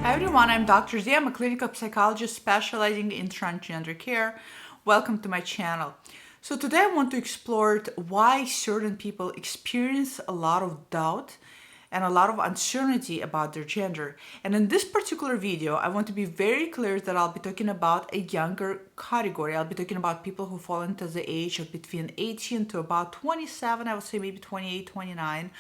Hi everyone, I'm Dr. Z. I'm a clinical psychologist specializing in transgender care. Welcome to my channel. So today I want to explore why certain people experience a lot of doubt and a lot of uncertainty about their gender. And in this particular video, I want to be very clear that I'll be talking about a younger category. I'll be talking about people who fall into the age of between 18 to about 27, I would say maybe 28, 29.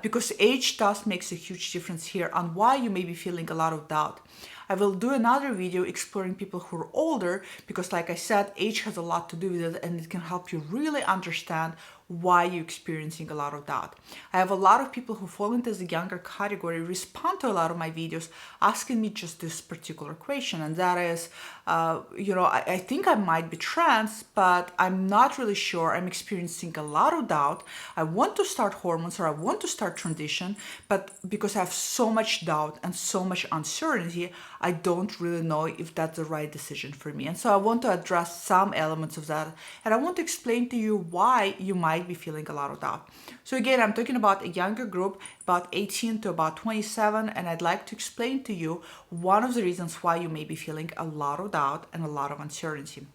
Because age does makes a huge difference here on why you may be feeling a lot of doubt. I will do another video exploring people who are older because, like I said, age has a lot to do with it and it can help you really understand why you're experiencing a lot of doubt. I have a lot of people who fall into the younger category respond to a lot of my videos asking me just this particular question, and that is, I think I might be trans, but I'm not really sure. I'm experiencing a lot of doubt. I want to start hormones or I want to start transition, but because I have so much doubt and so much uncertainty, I don't really know if that's the right decision for me. And so I want to address some elements of that, and I want to explain to you why you might be feeling a lot of doubt. So again, I'm talking about a younger group, about 18 to about 27, and I'd like to explain to you one of the reasons why you may be feeling a lot of doubt and a lot of uncertainty.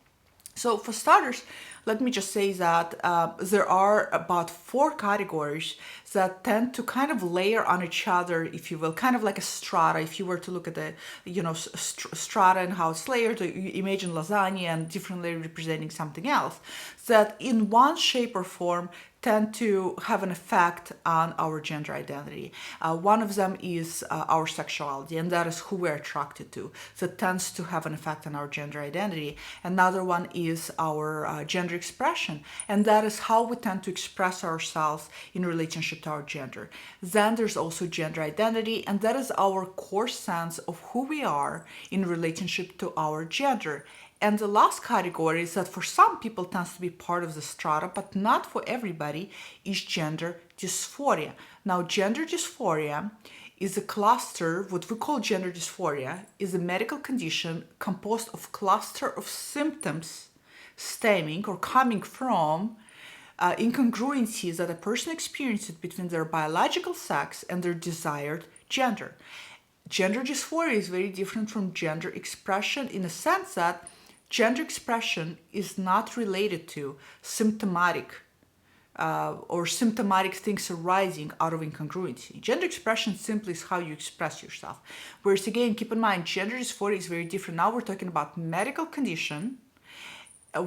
So for starters, let me just say that there are about 4 categories that tend to kind of layer on each other, if you will, kind of like a strata. If you were to look at the, strata and how it's layered, you imagine lasagna and different layers representing something else, that in one shape or form tend to have an effect on our gender identity. One of them is our sexuality, and that is who we're attracted to. That tends to have an effect on our gender identity. Another one is our gender expression, and that is how we tend to express ourselves in relationship to our gender. Then there's also gender identity, and that is our core sense of who we are in relationship to our gender. And the last category is that for some people tends to be part of the strata, but not for everybody, is gender dysphoria. Now, gender dysphoria is a cluster, what we call gender dysphoria, is a medical condition composed of cluster of symptoms stemming or coming from incongruencies that a person experiences between their biological sex and their desired gender. Gender dysphoria is very different from gender expression in the sense that gender expression is not related to symptomatic things arising out of incongruency. Gender expression simply is how you express yourself. Whereas again, keep in mind, gender dysphoria is very different. Now we're talking about medical condition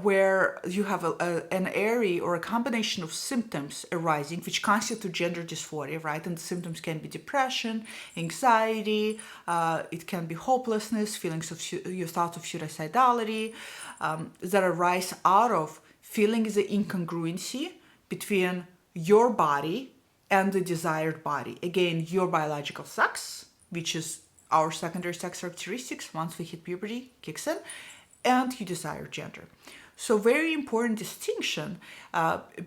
where you have an array or a combination of symptoms arising which constitute gender dysphoria, right? And the symptoms can be depression, anxiety, it can be hopelessness, feelings of your thoughts of suicidality that arise out of feeling the incongruency between your body and the desired body. Again, your biological sex, which is our secondary sex characteristics once we hit puberty, kicks in, and your desired gender. So very important distinction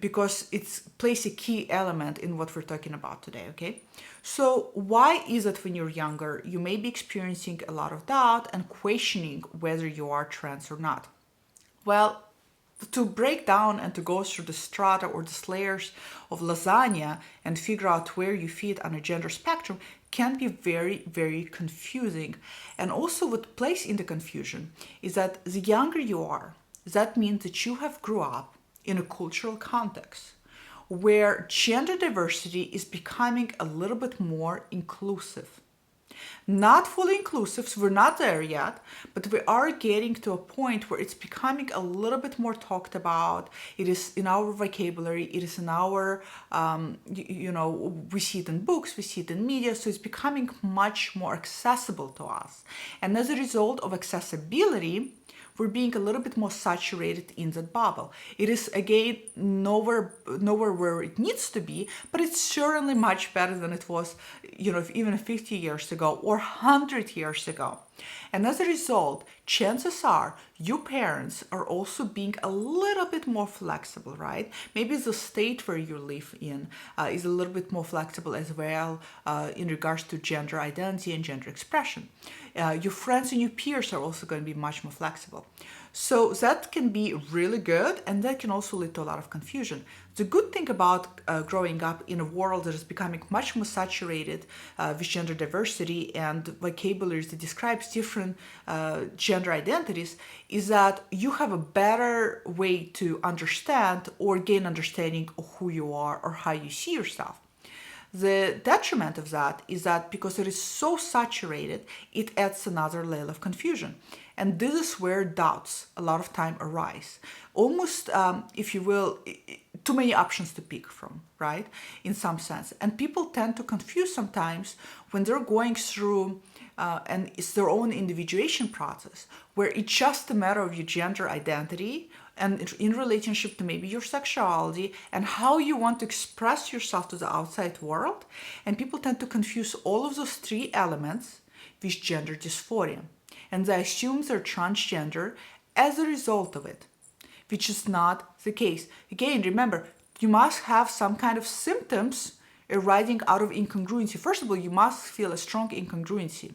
because it plays a key element in what we're talking about today, okay? So why is it when you're younger, you may be experiencing a lot of doubt and questioning whether you are trans or not? Well, to break down and to go through the strata or the layers of lasagna and figure out where you fit on a gender spectrum can be very, very confusing. And also what plays in the confusion is that the younger you are, that means that you have grew up in a cultural context where gender diversity is becoming a little bit more inclusive. Not fully inclusive, so we're not there yet, but we are getting to a point where it's becoming a little bit more talked about. It is in our vocabulary, it is in our, we see it in books, we see it in media, so it's becoming much more accessible to us. And as a result of accessibility, we're being a little bit more saturated in that bubble. It is, again, nowhere where it needs to be, but it's certainly much better than it was, even 50 years ago or 100 years ago. And as a result, chances are your parents are also being a little bit more flexible, right? Maybe the state where you live in is a little bit more flexible as well in regards to gender identity and gender expression. Your friends and your peers are also going to be much more flexible. So that can be really good, and that can also lead to a lot of confusion. The good thing about growing up in a world that is becoming much more saturated with gender diversity and vocabularies that describes different gender identities is that you have a better way to understand or gain understanding of who you are or how you see yourself. The detriment of that is that because it is so saturated, it adds another layer of confusion. And this is where doubts a lot of time arise. Almost, if you will, too many options to pick from, right? In some sense. And people tend to confuse sometimes when they're going through and it's their own individuation process, where it's just a matter of your gender identity and in relationship to maybe your sexuality and how you want to express yourself to the outside world. And people tend to confuse all of those three elements with gender dysphoria. And they assume they're transgender as a result of it, which is not the case. Again, remember, you must have some kind of symptoms arising out of incongruency. First of all, you must feel a strong incongruency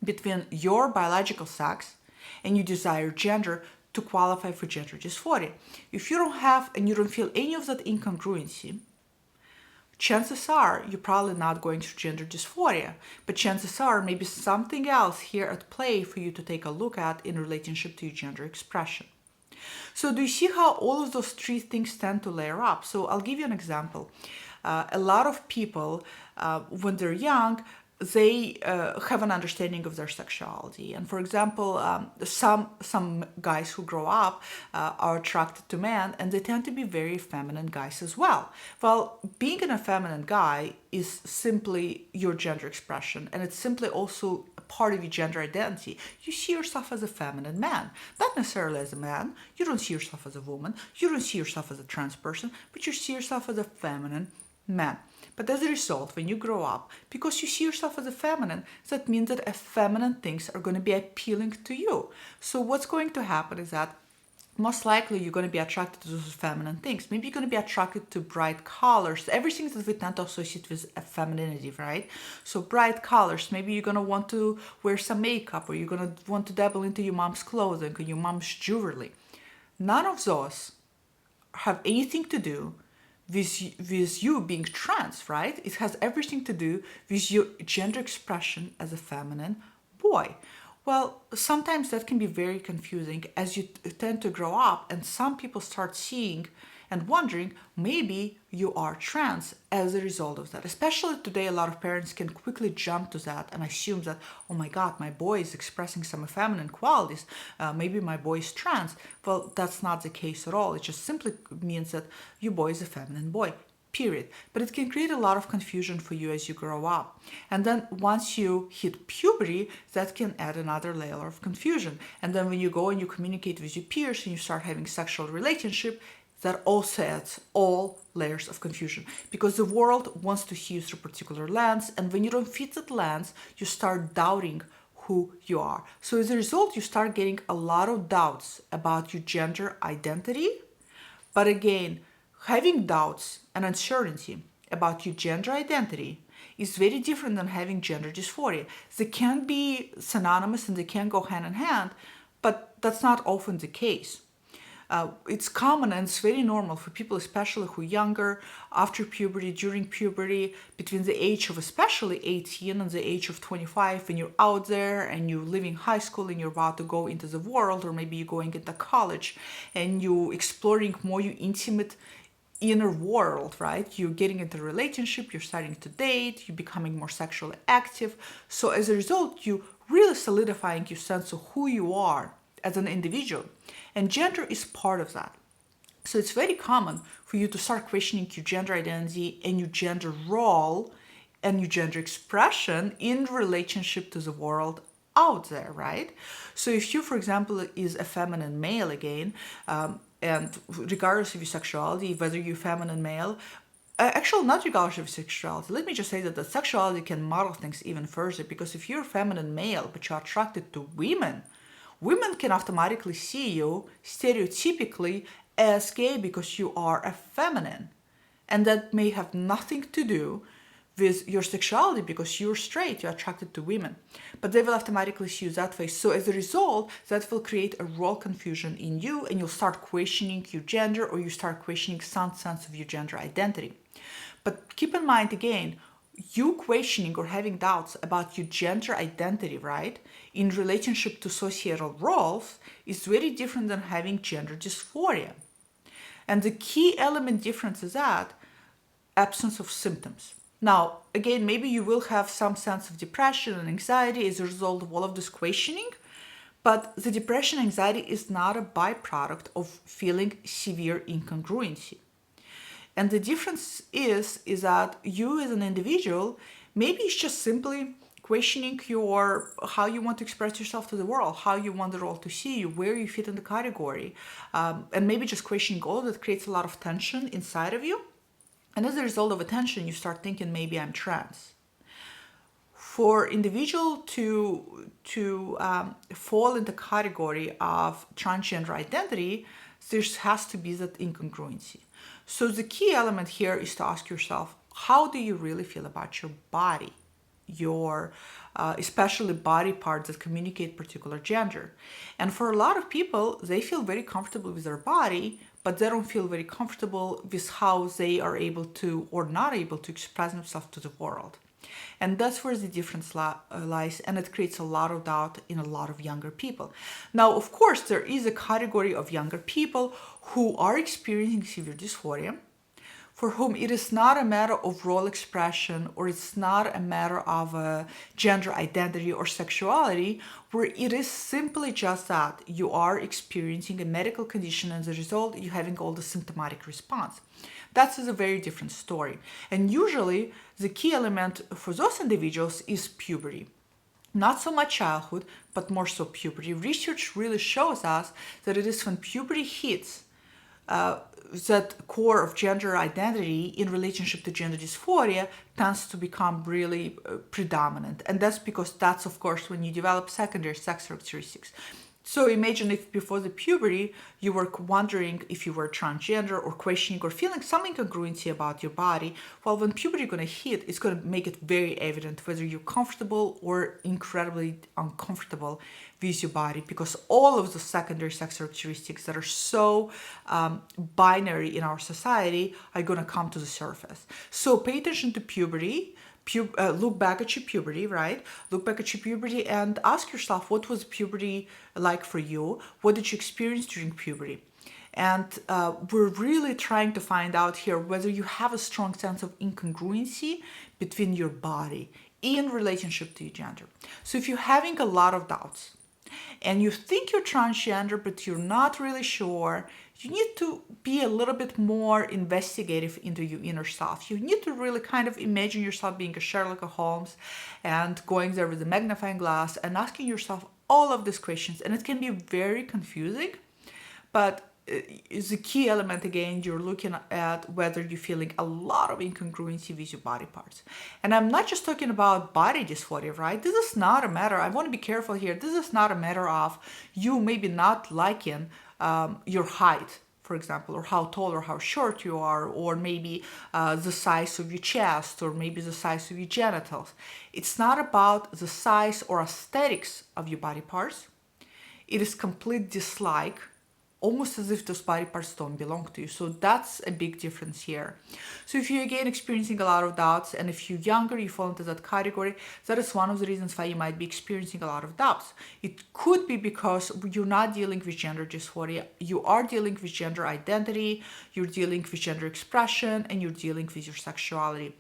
between your biological sex and your desired gender to qualify for gender dysphoria. If you don't have and you don't feel any of that incongruency, chances are you're probably not going through gender dysphoria, but chances are maybe something else here at play for you to take a look at in relationship to your gender expression. So do you see how all of those three things tend to layer up? So I'll give you an example. A lot of people, when they're young, they have an understanding of their sexuality. And for example, some guys who grow up are attracted to men, and they tend to be very feminine guys as well. Well, being an effeminate guy is simply your gender expression, and it's simply also a part of your gender identity. You see yourself as a feminine man, not necessarily as a man. You don't see yourself as a woman. You don't see yourself as a trans person, but you see yourself as a feminine man. But as a result, when you grow up, because you see yourself as a feminine, that means that feminine things are going to be appealing to you. So what's going to happen is that most likely you're going to be attracted to those feminine things. Maybe you're going to be attracted to bright colors, everything that we tend to associate with femininity, right? So bright colors, maybe you're going to want to wear some makeup, or you're going to want to dabble into your mom's clothing or your mom's jewelry. None of those have anything to do with you being trans, right? It has everything to do with your gender expression as a feminine boy. Well, sometimes that can be very confusing as you tend to grow up, and some people start seeing and wondering maybe you are trans as a result of that. Especially today, a lot of parents can quickly jump to that and assume that, oh my God, my boy is expressing some feminine qualities. Maybe my boy is trans. Well, that's not the case at all. It just simply means that your boy is a feminine boy. Period. But it can create a lot of confusion for you as you grow up. And then once you hit puberty, that can add another layer of confusion. And then when you go and you communicate with your peers and you start having sexual relationship, that also adds all layers of confusion, because the world wants to see you through a particular lens, and when you don't fit that lens, you start doubting who you are. So as a result, you start getting a lot of doubts about your gender identity. But again, having doubts and uncertainty about your gender identity is very different than having gender dysphoria. They can be synonymous and they can go hand in hand, but that's not often the case. It's common and it's very normal for people, especially who are younger, after puberty, during puberty, between the age of especially 18 and the age of 25, when you're out there and you're leaving high school and you're about to go into the world, or maybe you're going into college and you're exploring more your intimate inner world, right? You're getting into a relationship, you're starting to date, you're becoming more sexually active. So as a result, you really solidifying your sense of who you are as an individual. And gender is part of that. So it's very common for you to start questioning your gender identity and your gender role and your gender expression in relationship to the world out there, right? So if you, for example, is a feminine male again, and regardless of your sexuality, whether you're feminine male, actually not regardless of sexuality, let me just say that the sexuality can model things even further, because if you're a feminine male but you're attracted to women, women can automatically see you stereotypically as gay because you are a feminine. And that may have nothing to do with your sexuality because you're straight, you're attracted to women. But they will automatically see you that way. So as a result, that will create a role confusion in you, and you'll start questioning your gender, or you start questioning some sense of your gender identity. But keep in mind again, you questioning or having doubts about your gender identity, right, in relationship to societal roles is very different than having gender dysphoria. And the key element difference is that absence of symptoms. Now, again, maybe you will have some sense of depression and anxiety as a result of all of this questioning, but the depression and anxiety is not a byproduct of feeling severe incongruency. And the difference is that you as an individual, maybe it's just simply questioning how you want to express yourself to the world, how you want the world to see you, where you fit in the category, and maybe just questioning all of that creates a lot of tension inside of you. And as a result of attention, you start thinking, maybe I'm trans. For individual to fall in the category of transgender identity, there has to be that incongruency. So the key element here is to ask yourself, how do you really feel about your body? Your especially body parts that communicate particular gender. And for a lot of people, they feel very comfortable with their body, but they don't feel very comfortable with how they are able to or not able to express themselves to the world. And that's where the difference lies, and it creates a lot of doubt in a lot of younger people. Now, of course, there is a category of younger people who are experiencing severe dysphoria, for whom it is not a matter of role expression, or it's not a matter of gender identity or sexuality, where it is simply just that you are experiencing a medical condition, and as a result, you're having all the symptomatic response. That is a very different story. And usually, the key element for those individuals is puberty. Not so much childhood, but more so puberty. Research really shows us that it is when puberty hits that core of gender identity in relationship to gender dysphoria tends to become really predominant. And that's because that's, of course, when you develop secondary sex characteristics. So imagine if before the puberty, you were wondering if you were transgender or questioning or feeling some incongruency about your body. Well, when puberty is going to hit, it's going to make it very evident whether you're comfortable or incredibly uncomfortable with your body, because all of the secondary sex characteristics that are so binary in our society are going to come to the surface. So pay attention to puberty. Look back at your puberty, right? Look back at your puberty and ask yourself, what was puberty like for you? What did you experience during puberty? And we're really trying to find out here whether you have a strong sense of incongruency between your body in relationship to your gender. So if you're having a lot of doubts and you think you're transgender, but you're not really sure, you need to be a little bit more investigative into your inner self. You need to really kind of imagine yourself being a Sherlock Holmes and going there with a magnifying glass and asking yourself all of these questions. And it can be very confusing, but is the key element again, you're looking at whether you're feeling a lot of incongruency with your body parts. And I'm not just talking about body dysphoria, right? This is not a matter, I want to be careful here, this is not a matter of you maybe not liking your height, for example, or how tall or how short you are, or maybe the size of your chest, or maybe the size of your genitals. It's not about the size or aesthetics of your body parts. It is complete dislike, almost as if those body parts don't belong to you. So that's a big difference here. So if you're again experiencing a lot of doubts, and if you're younger, you fall into that category, that is one of the reasons why you might be experiencing a lot of doubts. It could be because you're not dealing with gender dysphoria, you are dealing with gender identity, you're dealing with gender expression, and you're dealing with your sexuality.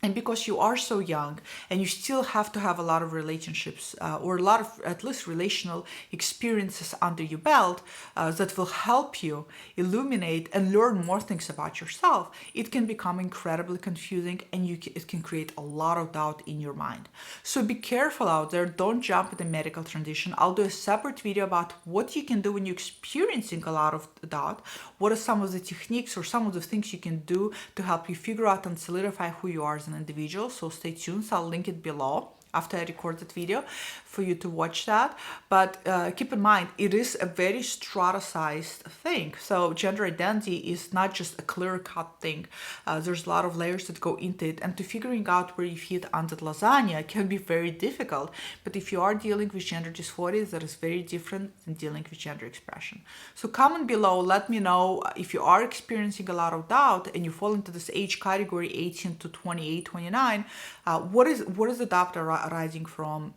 And because you are so young and you still have to have a lot of relationships or a lot of at least relational experiences under your belt that will help you illuminate and learn more things about yourself, it can become incredibly confusing, and it can create a lot of doubt in your mind. So be careful out there. Don't jump at the medical transition. I'll do a separate video about what you can do when you're experiencing a lot of doubt. What are some of the techniques or some of the things you can do to help you figure out and solidify who you are as an individual. So stay tuned. So I'll link it below. after I record that video for you to watch that. But keep in mind, it is a very strata-sized thing. So gender identity is not just a clear-cut thing. There's a lot of layers that go into it, and to figuring out where you fit under lasagna can be very difficult. But if you are dealing with gender dysphoria, that is very different than dealing with gender expression. So comment below, let me know if you are experiencing a lot of doubt and you fall into this age category 18 to 28, 29, what is the doubt arising from?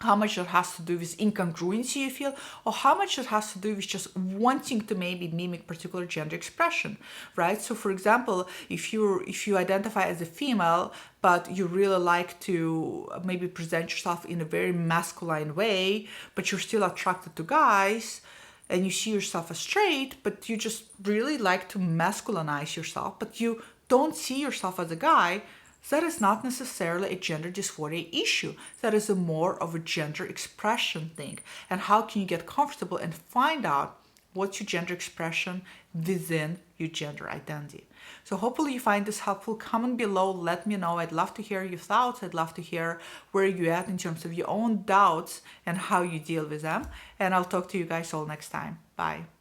How much that has to do with incongruency you feel, or how much it has to do with just wanting to maybe mimic particular gender expression, right? So for example, if you identify as a female, but you really like to maybe present yourself in a very masculine way, but you're still attracted to guys, and you see yourself as straight, but you just really like to masculinize yourself, but you don't see yourself as a guy, that is not necessarily a gender dysphoria issue. That is more of a gender expression thing. And how can you get comfortable and find out what's your gender expression within your gender identity? So hopefully you find this helpful. Comment below, let me know. I'd love to hear your thoughts. I'd love to hear where you're at in terms of your own doubts and how you deal with them. And I'll talk to you guys all next time. Bye.